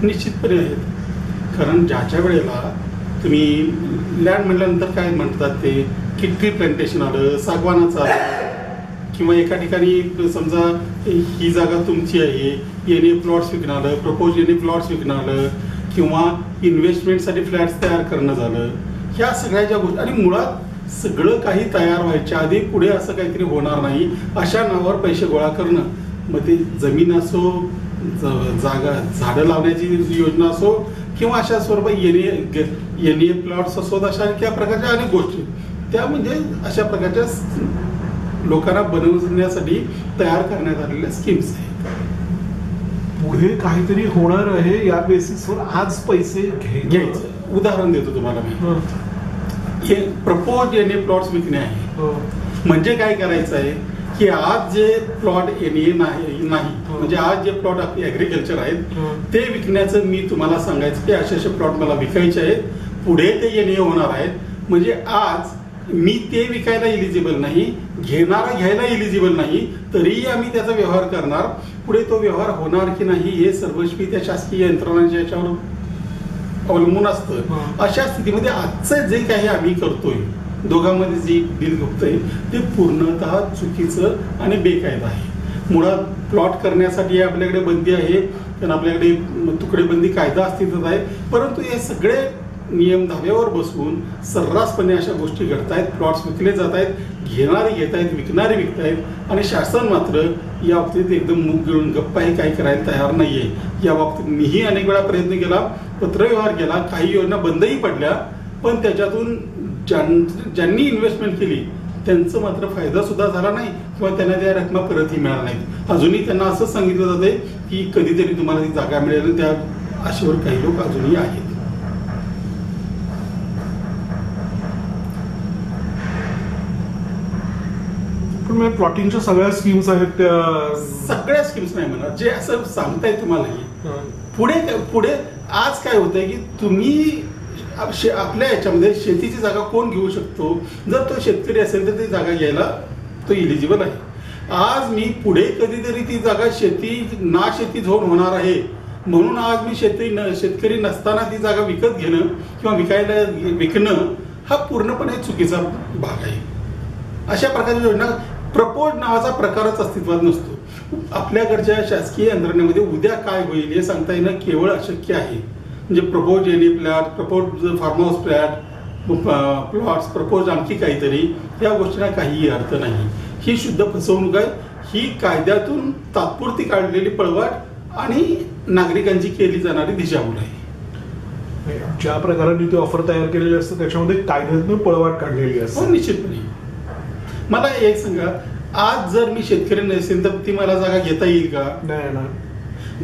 निश्चितपणे आहेत. कारण ज्याच्या वेळेला तुम्ही लँड म्हटल्यानंतर काय म्हणतात ते किट्री प्लांटेशन आलं, सागवानाचं आलं, किंवा एका ठिकाणी समजा ही जागा तुमची आहे, याने प्लॉट्स विकणं आलं, प्रपोज याने प्लॉट्स विकणं आलं, किंवा इन्व्हेस्टमेंटसाठी फ्लॅट्स तयार करणं झालं. ह्या सगळ्या ज्या गोष्टी, आणि मुळात सगळं काही तयार व्हायच्या आधी पुढे असं काहीतरी होणार नाही अशा नावावर पैसे गोळा करणं, मग ते जमीन असो, जागा झाडं लावण्याची योजना असो, किंवा अशा स्वरूपात एनए प्लॉट्स असोत, अशा त्या प्रकारच्या अनेक गोष्टी त्या म्हणजे अशा प्रकारच्या लोकांना बनवण्यासाठी तयार करण्यात आलेल्या स्कीम्स आहेत. पुढे काहीतरी होणार आहे या बेसिसवर आज पैसे घ्यायचं. उदाहरण देतो तुम्हाला मी. प्रपोज एनए प्लॉट्स विकणे आहे. म्हणजे काय करायचं आहे की आज जे प्लॉट एनए नाही म्हणजे आज जे प्लॉट ऍग्रिकल्चर आहेत ते विकण्याचं मी तुम्हाला सांगायचं की असे प्लॉट मला विकायचे आहेत, पुढे ते एनए होणार आहेत. म्हणजे आज मी ते विकायला इलिजिबल नाही, घेणारा घ्यायला इलिजिबल नाही, तरीही आम्ही त्याचा व्यवहार करणार. पुढे तो व्यवहार होणार की नाही हे सर्वस्वी त्या शासकीय यंत्रणांच्या याच्यावर अवलंबून असतं. अशा स्थितीमध्ये आजचं जे काही आम्ही करतोय, दोघांमध्ये जी डील होतंय ते पूर्णतः चुकीचं आणि बेकायदा आहे. मुळात प्लॉट करण्यासाठी आपल्याकडे बंदी आहे, कारण आपल्याकडे तुकडेबंदी कायदा अस्तित्वात आहे, परंतु हे सगळे नियम धाब्यावर बसवून सर्रासपणे अशा गोष्टी घडत आहेत. प्लॉट्स विकले जात आहेत, घेणारे घेत आहेत, विकणारे विकतायत, आणि शासन मात्र या बाबतीत एकदम मुग गिळून गप्पा हे काही करायला तयार नाहीये. या बाबतीत मीही अनेक वेळा प्रयत्न केला, पत्रव्यवहार केला, काही योजना बंदही पडल्या, पण त्याच्यातून ज्यांनी इन्व्हेस्टमेंट केली त्यांचं मात्र फायदा सुद्धा झाला नाही, किंवा त्यांना त्या रकमा परतही मिळाल्या नाहीत. अजूनही त्यांना असं सांगितलं जाते की कधीतरी तुम्हाला ती जागा मिळेल, त्या आशेवर काही लोक अजूनही आहेत. पण प्लॉटिंगच्या सगळ्या स्कीम्स आहेत त्या सगळ्या स्कीम्स नाही म्हणा, जे असं सांगताय तुम्हाला पुढे पुढे आज काय होतंय की तुम्ही आपल्या याच्यामध्ये शेतीची जागा कोण घेऊ शकतो, जर तो शेतकरी असेल तर ती जागा घ्यायला तो इलिजिबल आहे. आज मी पुढे कधीतरी ती जागा शेती झोन होणार आहे म्हणून आज मी शेतकरी नसताना ती जागा विकत घेणं किंवा विकणं हा पूर्णपणे चुकीचा भाग आहे. अशा प्रकारच्या योजना प्रपोज नावाचा प्रकारच अस्तित्वात नसतो. आपल्याकडच्या शासकीय यंत्रणेमध्ये उद्या काय होईल हे सांगता येणं केवळ अशक्य आहे. म्हणजे propose any plot, propose farm house plots, propose आणखी काहीतरी, या गोष्टींना काहीही अर्थ नाही. ही शुद्ध फसवणूक आहे. ही कायद्यातून तात्पुरती काढलेली पळवाट आणि नागरिकांची केली जाणारी दिशाभूल आहे. ज्या प्रकारे ती ऑफर तयार केलेली असते त्याच्यामध्ये कायद्यातून पळवाट काढलेली असते. निश्चितपणे. मला एक सांगा, आज जर मी शेतकरी नसेल तर ती मला जागा घेता येईल का? नाही.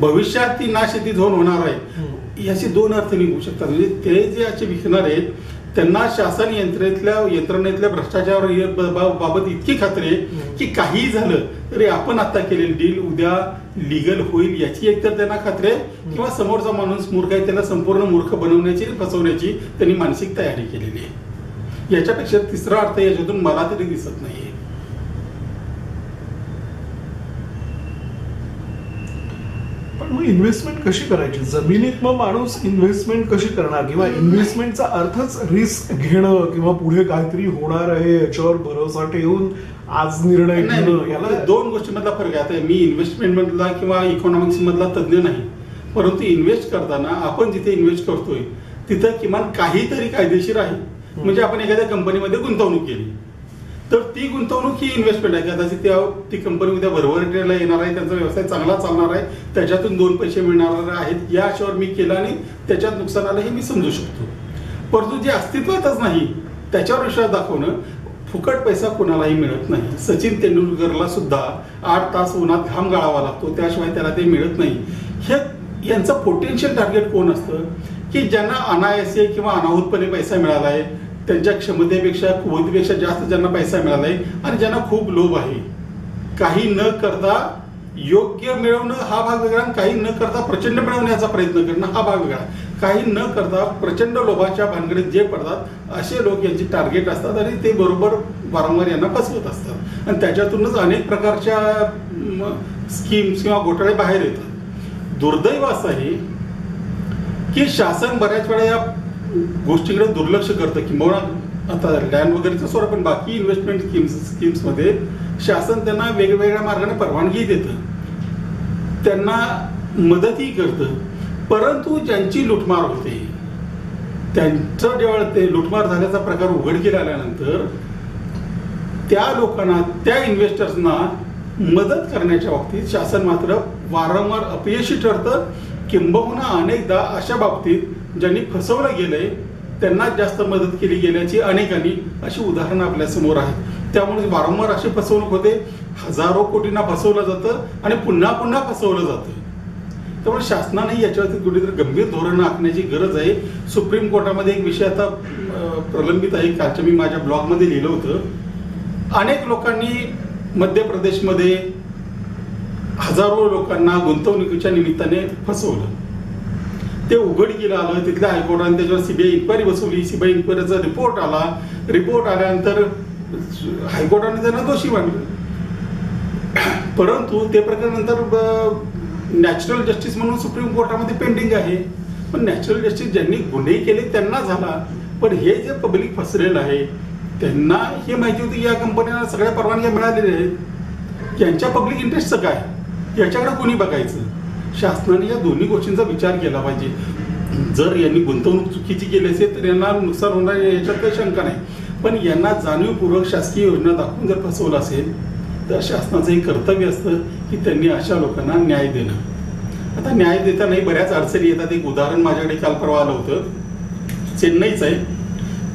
भविष्यात ती नाशेती झोन होणार आहे, याचे दोन अर्थ निघू शकतात. म्हणजे ते जे असे विकणार आहेत त्यांना शासन यंत्रणेतल्या भ्रष्टाचार बाबत इतकी खात्री आहे की काहीही झालं तरी आपण आता केलेली डील उद्या लिगल होईल याची एकतर त्यांना खात्री आहे, किंवा समोरचा माणूस मूर्ख आहे त्याला संपूर्ण मूर्ख बनवण्याची, फसवण्याची त्यांनी मानसिक तयारी केलेली आहे. याच्यापेक्षा तिसरा अर्थ याच्यातून मला तरी दिसत नाहीये. पण मग इन्व्हेस्टमेंट कशी करायची जमिनीत? मग माणूस इन्व्हेस्टमेंट कशी करणार? किंवा इन्व्हेस्टमेंटचा अर्थच रिस्क घेणं किंवा पुढे काहीतरी होणार आहे याच्यावर भरोसा ठेवून आज निर्णय घेणं, याला दोन गोष्टींमधला फरक आहे. आता मी इन्व्हेस्टमेंट मधला किंवा इकॉनॉमिक्स मधला तज्ञ नाही, परंतु इन्व्हेस्ट करताना आपण जिथे इन्व्हेस्ट करतोय तिथं किमान काहीतरी कायदेशीर आहे. म्हणजे आपण एखाद्या कंपनीमध्ये गुंतवणूक केली तर ती गुंतवणूक ही इन्व्हेस्टमेंट आहे. कदाचित ती कंपनी उद्या भरभराटीला येणार आहे, त्यांचा व्यवसाय चांगला चालणार आहे, त्याच्यातून दोन पैसे मिळणार आहेत, या आशेवर मी केलं आणि त्याच्यात नुकसान आलं हे मी समजू शकतो. परंतु जे अस्तित्वातच नाही त्याच्यावर विश्वास दाखवणं, फुकट पैसा कोणालाही मिळत नाही. सचिन तेंडुलकरला सुद्धा 8 तास उन्हात घाम गाळावा लागतो, त्याशिवाय त्याला ते मिळत नाही. हे यांचं पोटेन्शियल टार्गेट कोण असतं की ज्यांना अनायासे किंवा अनाहूतपणे पैसा मिळाला आहे, त्यांच्या क्षमतेपेक्षा कुवतीपेक्षा जास्त ज्यांना पैसा मिळालाय, आणि ज्यांना खूप लोभ आहे. काही न करता योग्य मिळवणं हा भाग वेगळा, काही न करता प्रचंड मिळवण्याचा प्रयत्न करणं हा भाग वेगळा. काही न करता प्रचंड लोभाच्या भानगडीत जे पडतात असे लोक यांची टार्गेट असतात, आणि ते बरोबर वारंवार यांना फसवत असतात आणि त्याच्यातूनच अनेक प्रकारच्या स्कीम्स किंवा घोटाळे बाहेर येतात. दुर्दैव असं आहे की शासन बऱ्याच वेळा या गोष्टीकडे दुर्लक्ष करतं. किंवा आता लँड वगैरेचं सोडा, पण बाकी इन्व्हेस्टमेंट स्कीम्समध्ये शासन त्यांना वेगवेगळ्या मार्गाने परवानगी देतं, त्यांना मदतही करतं. परंतु ज्यांची लुटमार होते त्यांचं जेव्हा ते लुटमार झाल्याचा प्रकार उघडकीला आल्यानंतर त्या लोकांना, त्या इन्व्हेस्टर्सना मदत करण्याच्या बाबतीत शासन मात्र वारंवार अपयशी ठरतं. किंबहुना अनेकदा अशा बाबतीत ज्यांनी फसवलं गेलंय त्यांना जास्त मदत केली गेल्याची अनेकांनी अशी उदाहरणं आपल्या समोर आहेत. त्यामुळे वारंवार अशी फसवणूक होते, हजारो कोटींना फसवलं जातं आणि पुन्हा पुन्हा फसवलं जातं. त्यामुळे शासनाने याच्यावरती कुठेतरी गंभीर धोरण आखण्याची गरज आहे. सुप्रीम कोर्टामध्ये एक विषय आता प्रलंबित आहे, कालच्या मी माझ्या ब्लॉगमध्ये लिहिलं होतं. अनेक लोकांनी मध्य प्रदेशमध्ये हजारो लोकांना गुंतवणुकीच्या निमित्ताने फसवलं. ते उघडकीला आलं. तिथल्या हायकोर्टाने त्याच्यावर सीबीआय इन्क्वायरी बसवली. सीबीआय इन्क्वायरीचा रिपोर्ट आला. रिपोर्ट आल्यानंतर हायकोर्टाने त्यांना दोषी मानलं. परंतु ते प्रकरण नंतर नॅचरल जस्टिस म्हणून सुप्रीम कोर्टामध्ये पेंडिंग आहे. पण नॅचरल जस्टिस ज्यांनी गुन्हे केले त्यांना झाला, पण हे जे पब्लिक फसलेलं आहे त्यांना हे माहिती होती की या कंपन्यांना सगळ्या परवानग्या मिळालेल्या आहेत, यांच्या पब्लिक इंटरेस्टचं काय, याच्याकडे कोणी बघायचं. शासनाने या दोन्ही गोष्टींचा विचार केला पाहिजे. जर यांनी गुंतवणूक चुकीची केली असेल तर यांना नुकसान होणार याच्यात काही शंका नाही, पण यांना जाणीवपूर्वक शासकीय योजना दाखवून जर फसवलं असेल तर शासनाचं हे कर्तव्य असतं की त्यांनी अशा लोकांना न्याय देणं. आता न्याय देतानाही बऱ्याच अडचणी येतात. एक उदाहरण माझ्याकडे काल परवा आलं होतं, चेन्नईचं आहे.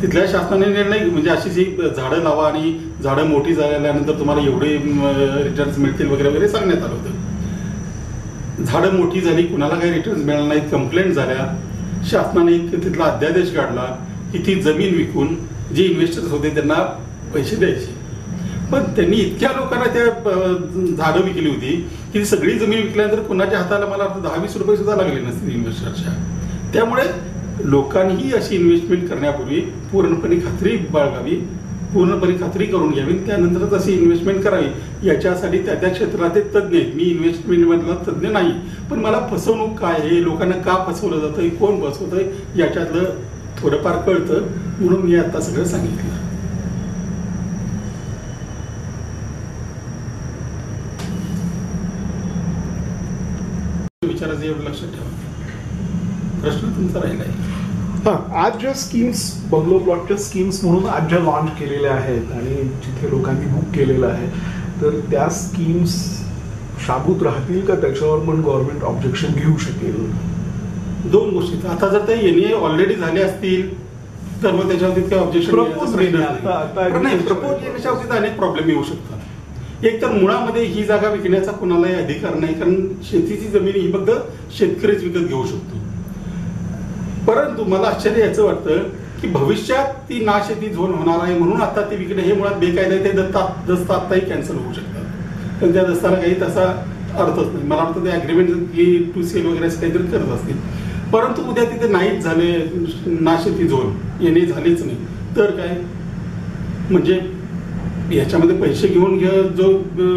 तिथल्या शासनाने निर्णय म्हणजे अशी जी झाडं लावा आणि झाडं मोठी झाल्यानंतर तुम्हाला एवढे रिटर्न्स मिळतील वगैरे वगैरे सांगण्यात आलं होतं. झाडं मोठी झाली, कुणाला काही रिटर्न्स मिळाला नाहीत, कंप्लेंट झाल्या. शासनाने एक तिथला अध्यादेश काढला की ती जमीन विकून जे इन्व्हेस्टर्स होते त्यांना पैसे द्यायचे. पण त्यांनी इतक्या लोकांना त्या झाडं विकली होती की ती सगळी जमीन विकल्यानंतर कुणाच्या हाताला मला 10-20 रुपये सुद्धा लागले नसतील इन्व्हेस्टरच्या. त्यामुळे लोकांनीही अशी इन्व्हेस्टमेंट करण्यापूर्वी पूर्णपणे खात्री बाळगावी, पूर्णपणे खात्री करून घ्यावी, त्यानंतरच अशी इन्व्हेस्टमेंट करावी. याच्यासाठी त्या त्या क्षेत्रात तज्ज्ञ आहेत. मी इन्व्हेस्टमेंटमधला तज्ज्ञ नाही, पण मला फसवणूक काय आहे, लोकांना का फसवलं जातं, कोण फसवतंय याच्यातलं थोडंफार कळतं, म्हणून मी आता सगळं सांगितलं. विचारायचं एवढं लक्षात ठेवा. प्रश्न तुमचा राहिला आहे. आज ज्या स्कीम्स, बंगलो प्लॉटच्या स्कीम्स म्हणून आज ज्या लॉन्च केलेल्या आहेत आणि जिथे लोकांनी बुक केलेलं आहे, तर त्या स्कीम्स शाबूत राहतील का, त्याच्यावर पण गव्हर्नमेंट ऑब्जेक्शन घेऊ शकेल? दोन गोष्टी. आता जर ते एनए ऑलरेडी झाले असतील तर मग त्याच्यावरती काही ऑब्जेक्शन प्रपोज येण्याच्या बाबतीत अनेक प्रॉब्लेम येऊ शकतात. एक तर मुळामध्ये ही जागा विकण्याचा कुणालाही अधिकार नाही, कारण शेतीची जमीन ही फक्त शेतकरीच विकत घेऊ शकतो. परंतु मला आश्चर्य याचं वाटतं की भविष्यात ती नाशेती झोन होणार आहे म्हणून आता ती विकणे हे मुळात बेकायदा. ते दस्त आत्ताही कॅन्सल होऊ शकतात, पण त्या दस्ताला काही तसा अर्थच नाही. मला वाटतं ते अग्रीमेंट की टू सेल वगैरे असं काहीतरी करत असतील. परंतु उद्या तिथे नाहीच झाले, नाशेती झोन येणे झालेच नाही तर काय, म्हणजे याच्यामध्ये पैसे घेऊन जो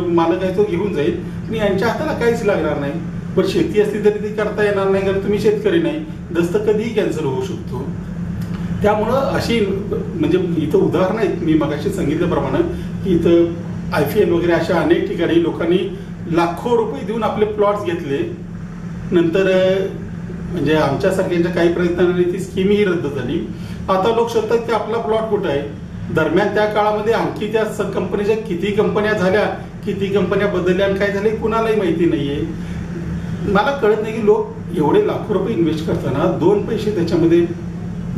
मालक आहे तो घेऊन जाईल आणि यांच्या हाताला काहीच लागणार नाही. पण शेती असली तरी ती करता येणार नाही, कारण तुम्ही शेतकरी नाही, दस्त कधीही कॅन्सल होऊ शकतो. त्यामुळं अशी म्हणजे इथं उदाहरणं आहेत. मी मगाशी सांगितल्याप्रमाणे की इथं IFL वगैरे अशा अनेक ठिकाणी लोकांनी लाखो रुपये देऊन आपले प्लॉट्स घेतले. नंतर म्हणजे आमच्यासारख्यांच्या काही प्रयत्नांनी ती स्कीमही रद्द झाली. आता लोक शोधतात की आपला प्लॉट कुठं आहे. दरम्यान त्या काळामध्ये आणखी त्या कंपनीच्या किती कंपन्या झाल्या, किती कंपन्या बदलल्या आणि काय झाले कुणालाही माहिती नाहीये. मला कळत नाही की लोक एवढे लाखो रुपये इन्व्हेस्ट करताना 2 पैसे त्याच्यामध्ये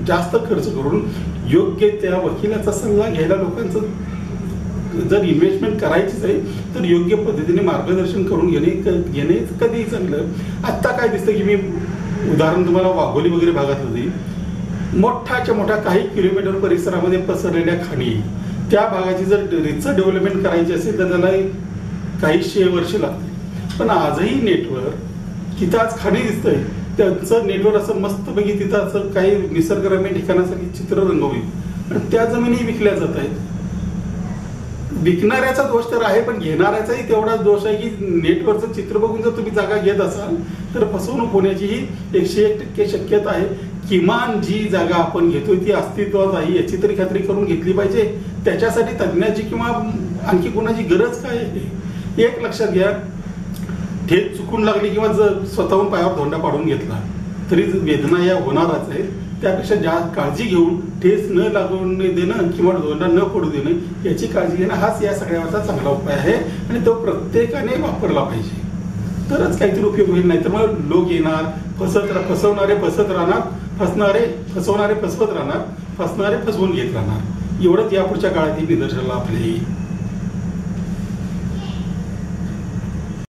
जास्त खर्च करून योग्य त्या वकिलाचा सल्ला घ्यायला लोकांचं जर इन्व्हेस्टमेंट करायचीच आहे तर योग्य पद्धतीने मार्गदर्शन करून घेणे कधीही चांगलं. आत्ता काय दिसतं की मी उदाहरण तुम्हाला वाघोली वगैरे भागात होती, मोठ्याच्या मोठ्या काही किलोमीटर परिसरामध्ये पसरलेल्या खाणी, त्या भागाची जर रिचं डेव्हलपमेंट करायची असेल तर त्याला काही 100 वर्ष लागतील. पण आजही नेटवर्क तिथं आज खाणी दिसतंय, त्यांचं नेटवर्क असं मस्तपैकी तिथं असं काही निसर्गरम्य ठिकाणासाठी चित्र रंगवली आणि त्या जमिनी विकल्या जात आहेत. विकणाऱ्याचा दोष तर आहे, पण घेणाऱ्याचाही तेवढाच दोष आहे की नेटवरचं चित्र बघून जर तुम्ही जागा घेत असाल तर फसवणूक होण्याचीही 101% शक्यता आहे. किमान जी जागा आपण घेतोय ती अस्तित्वात आहे याची तरी खात्री करून घेतली पाहिजे. त्याच्यासाठी तज्ज्ञाची किंवा आणखी कोणाची गरज काय आहे? एक लक्षात घ्या, ठेच चुकून लागली किंवा जर स्वतःहून पायावर धोंडा पाडून घेतला तरी वेदना या होणारच आहेत. त्यापेक्षा काळजी घेऊन ठेच न लागून देणं किंवा धोंडा न पडू देणं याची काळजी घेणं हाच या सगळ्यावरचा चांगला उपाय आहे आणि तो प्रत्येकाने वापरला पाहिजे, तरच काहीतरी उपयोग होईल. नाही तर मग लोक येणार, फसवणारे फसत राहणार, फसवणारे फसवत राहणार, फसणारे फसवून घेत राहणार. एवढंच या पुढच्या काळात निदर्शनाला आपले